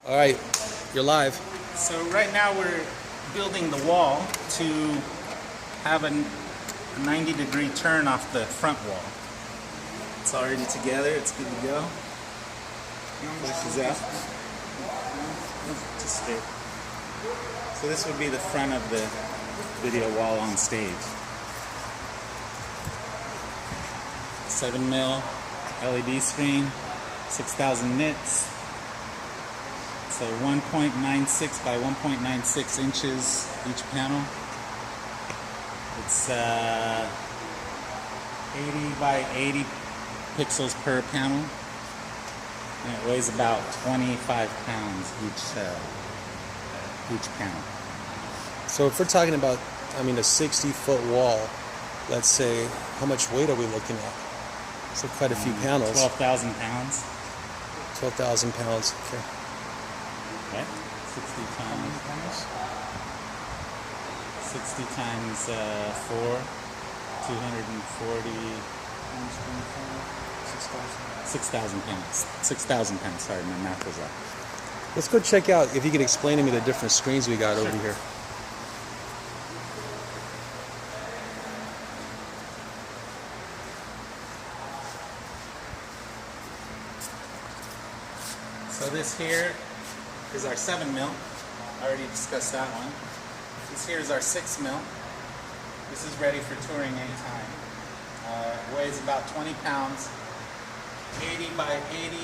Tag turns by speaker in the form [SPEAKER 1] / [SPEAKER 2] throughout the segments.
[SPEAKER 1] All right, you're live.
[SPEAKER 2] So right now we're building the wall to have a 90-degree turn off the front wall. It's already together, it's good to go. Pushes out. Just straight. So this would be the front of the video wall on stage. 7mm LED screen, 6,000 nits. So 1.96 by 1.96 inches each panel. It's 80 by 80 pixels per panel. And it weighs about 25 pounds each panel.
[SPEAKER 1] So if we're talking about, a 60-foot wall, let's say, how much weight are we looking at? So quite a few panels.
[SPEAKER 2] 12,000 pounds.
[SPEAKER 1] 12,000 pounds, okay.
[SPEAKER 2] Okay, 60 times 4, 240, 6,000 pounds. 6,000 pounds, sorry, my math was off.
[SPEAKER 1] Let's go check out, if you could explain to me the different screens we got over here.
[SPEAKER 2] So this here is our 7mm. I already discussed that one. This here is our 6mm. This is ready for touring anytime. Weighs about 20 pounds. 80 by 80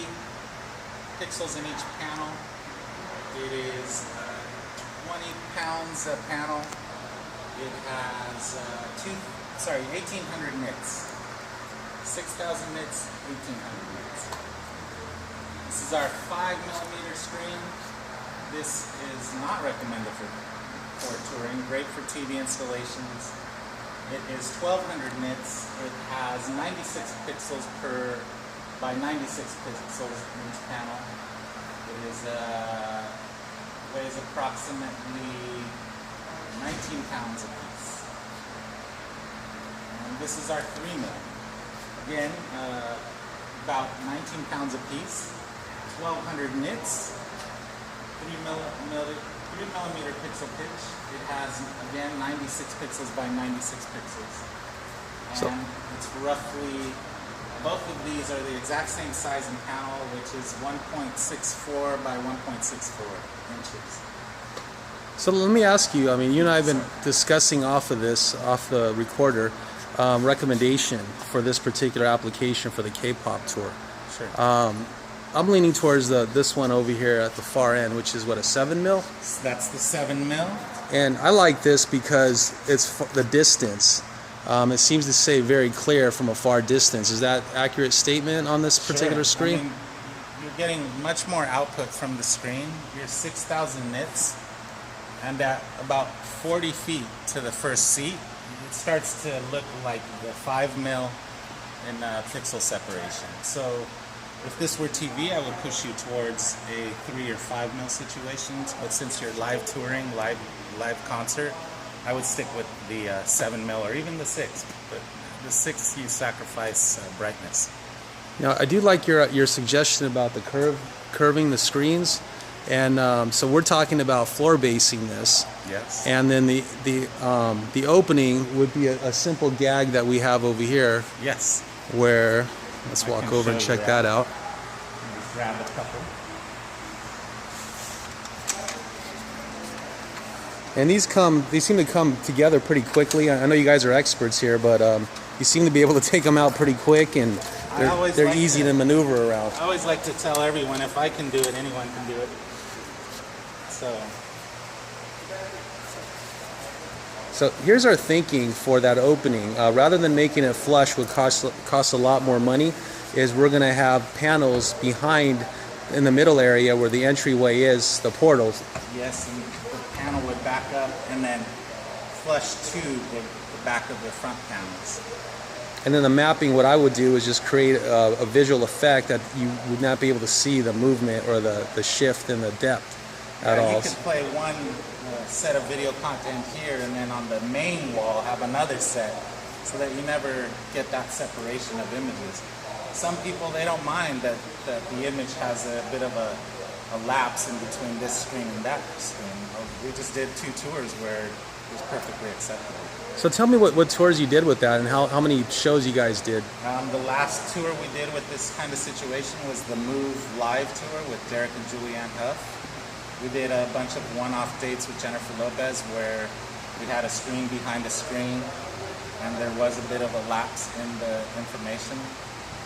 [SPEAKER 2] pixels in each panel. It is 20 pounds a panel. It has 1,800 nits. 6,000 nits, 1,800 nits. This is our 5mm screen. This is not recommended for touring, great for TV installations. It is 1,200 nits. It has 96 pixels by 96 pixels in each panel. It is weighs approximately 19 pounds a piece. And this is our 3mm. Again, about 19 pounds a piece. 1,200 nits, 3mm pixel pitch. It has, again, 96 pixels by 96 pixels. And it's roughly, both of these are the exact same size and panel, which is 1.64 by 1.64 inches.
[SPEAKER 1] So let me ask you, you and I have been discussing off the recorder, recommendation for this particular application for the K-pop tour.
[SPEAKER 2] Sure.
[SPEAKER 1] I'm leaning towards this one over here at the far end, which is what, a 7mm?
[SPEAKER 2] That's the 7mm.
[SPEAKER 1] And I like this because it's the distance. It seems to say very clear from a far distance. Is that an accurate statement on this particular screen?
[SPEAKER 2] You're getting much more output from the screen. You're 6,000 nits, and at about 40 feet to the first seat, it starts to look like the 5mm in pixel separation. So if this were TV, I would push you towards a 3 or 5mm situations, but since you're live touring, live concert, I would stick with the 7mm or even the 6. But the 6, you sacrifice brightness.
[SPEAKER 1] Now, I do like your suggestion about the curving the screens, and so we're talking about floor basing this.
[SPEAKER 2] Yes.
[SPEAKER 1] And then the opening would be a simple gag that we have over here.
[SPEAKER 2] Yes.
[SPEAKER 1] Where, let's walk over and check that out.
[SPEAKER 2] Just grab a couple.
[SPEAKER 1] And these seem to come together pretty quickly. I know you guys are experts here, but you seem to be able to take them out pretty quick, and they're easy to maneuver around.
[SPEAKER 2] I always like to tell everyone, if I can do it, anyone can do it.
[SPEAKER 1] So here's our thinking for that opening. Rather than making it flush, would cost a lot more money, is we're going to have panels behind in the middle area where the entryway is, the portals.
[SPEAKER 2] Yes, and the panel would back up and then flush to the back of the front panels.
[SPEAKER 1] And then the mapping, what I would do is just create a visual effect that you would not be able to see the movement or the shift in the depth at all.
[SPEAKER 2] You could play one set of video content here, and then on the main wall have another set, so that you never get that separation of images. Some people, they don't mind that the image has a bit of a a lapse in between this screen and that screen. We just did 2 tours where it was perfectly acceptable.
[SPEAKER 1] So tell me what tours you did with that and how many shows you guys did.
[SPEAKER 2] The last tour we did with this kind of situation was the Move Live tour with Derek and Julianne Huff. We did a bunch of one-off dates with Jennifer Lopez where we had a screen behind a screen and there was a bit of a lapse in the information.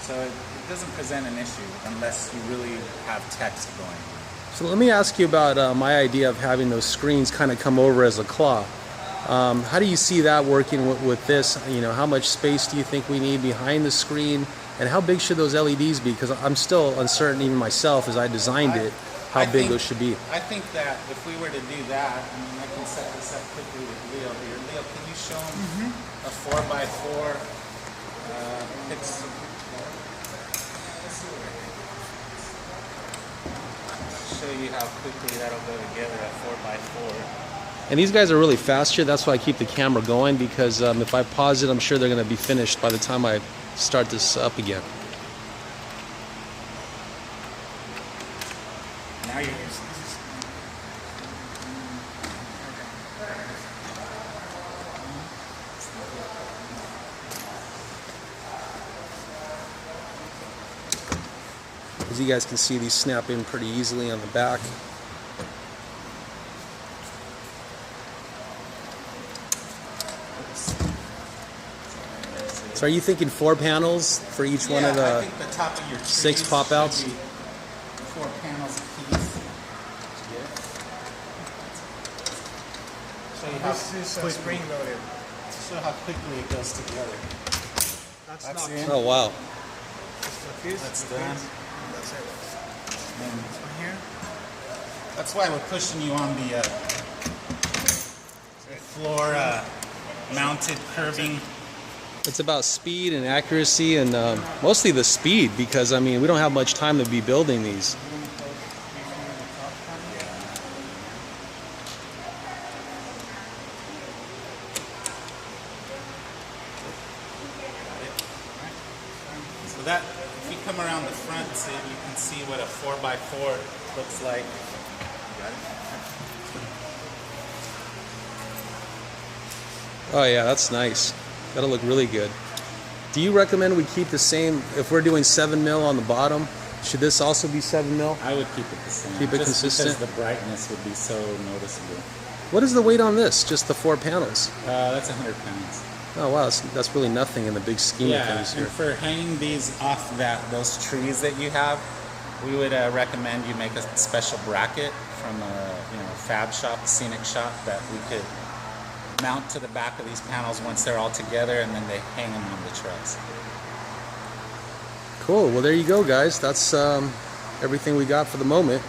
[SPEAKER 2] So it doesn't present an issue unless you really have text going.
[SPEAKER 1] So let me ask you about my idea of having those screens kind of come over as a claw. How do you see that working with this? You know, how much space do you think we need behind the screen? And how big should those LEDs be? Because I'm still uncertain, even myself, as I designed it, how big those should be.
[SPEAKER 2] I think that if we were to do that, I mean, I can set this up quickly with Leo here. Leo, can you show him a 4x4 pixel? Show you how quickly that'll go together at 4x4.
[SPEAKER 1] And these guys are really fast here. That's why I keep the camera going, because if I pause it, I'm sure they're going to be finished by the time I start this up again.
[SPEAKER 2] Now you're
[SPEAKER 1] As you guys can see, these snap in pretty easily on the back. So are you thinking 4 panels for each one of
[SPEAKER 2] I
[SPEAKER 1] the
[SPEAKER 2] think the top of your
[SPEAKER 1] 6 pop outs?
[SPEAKER 2] 4 panels apiece. Show you how
[SPEAKER 3] This is
[SPEAKER 2] quickly,
[SPEAKER 3] spring loaded.
[SPEAKER 2] show how quickly it goes together.
[SPEAKER 3] That's
[SPEAKER 2] That's
[SPEAKER 3] not
[SPEAKER 2] in.
[SPEAKER 1] Oh wow.
[SPEAKER 3] just a fuse.
[SPEAKER 2] That's
[SPEAKER 3] the
[SPEAKER 2] done.
[SPEAKER 3] fuse, and that's it.
[SPEAKER 2] And
[SPEAKER 3] This one here.
[SPEAKER 2] that's why we're pushing you on the floor mounted curbing.
[SPEAKER 1] It's about speed and accuracy, and mostly the speed, because I mean we don't have much time to be building these.
[SPEAKER 2] So that, if you come around the front, see, you can see what a 4x4 looks like.
[SPEAKER 1] Oh yeah, that's nice. That'll look really good. Do you recommend we keep the same, if we're doing 7 mil on the bottom, should this also be 7 mil?
[SPEAKER 2] I would keep it the same.
[SPEAKER 1] Keep it
[SPEAKER 2] just
[SPEAKER 1] consistent?
[SPEAKER 2] because the brightness would be so noticeable.
[SPEAKER 1] What is the weight on this? Just the 4 panels?
[SPEAKER 2] That's 100 pounds.
[SPEAKER 1] Oh wow, that's really nothing in the big scheme of things
[SPEAKER 2] and
[SPEAKER 1] here.
[SPEAKER 2] for hanging these off those trees that you have, we would recommend you make a special bracket from a fab shop, a scenic shop, that we could mount to the back of these panels once they're all together, and then they hang them on the trucks.
[SPEAKER 1] Cool. Well, there you go, guys. That's everything we got for the moment.